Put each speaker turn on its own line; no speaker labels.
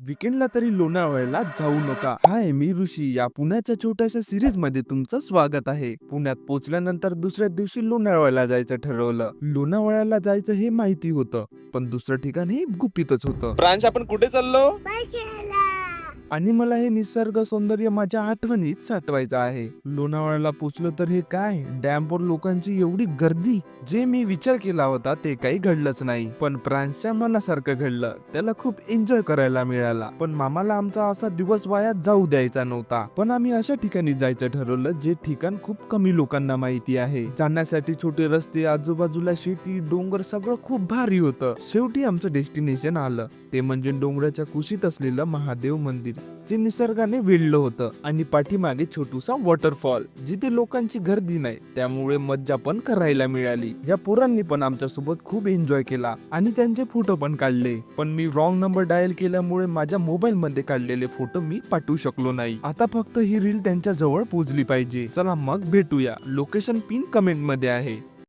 विकेंडला तरी लोणावळ्याला जाऊ नका. हाय, मी ऋषी. या पुण्याच्या छोट्याशा सिरीज मध्ये तुमचं स्वागत आहे. पुण्यात पोहोचल्यानंतर दुसऱ्या दिवशी लोणावळ्याला जायचं ठरवलं. लोणावळ्याला जायचं हे माहिती होतं, पण दुसरं ठिकाण हे गुपितच होतं.
प्रांश, आपण कुठे चाललो?
आणि मला हे निसर्ग सौंदर्य माझ्या आठवणीत साठवायचं आहे. लोणावळ्याला पोचलो तर हे काय, डॅमवर लोकांची एवढी गर्दी. जे मी विचार केला होता ते काही घडलंच नाही, पण प्रांशच्या मनासारखं घडलं. त्याला खूप एन्जॉय करायला मिळाला. पण मामाला आमचा असा दिवस वाया जाऊ द्यायचा नव्हता. पण आम्ही अशा ठिकाणी जायचं ठरवलं जे ठिकाण खूप कमी लोकांना माहिती आहे. जाण्यासाठी छोटे रस्ते, आजूबाजूला शेती, डोंगर, सगळं खूप भारी होतं. शेवटी आमचं डेस्टिनेशन आलं. ते म्हणजे डोंगराच्या कुशीत असलेलं महादेव मंदिर, जे निसर्गाने वेढलं होतं. आणि पाठीमागे छोटूसा वॉटरफॉल, जिथे लोकांची गर्दी नाही, त्यामुळे मज्जा पण करायला मिळाली. या पोरांनी पण आमच्या सोबत खूप एन्जॉय केला आणि त्यांचे फोटो पण काढले. पण मी रॉंग नंबर डायल केल्यामुळे माझ्या मोबाईल मध्ये काढलेले फोटो मी पाठवू शकलो नाही. आता फक्त ही रील त्यांच्या जवळ पोहोचली पाहिजे. चला मग भेटूया. लोकेशन पिन कमेंट मध्ये आहे.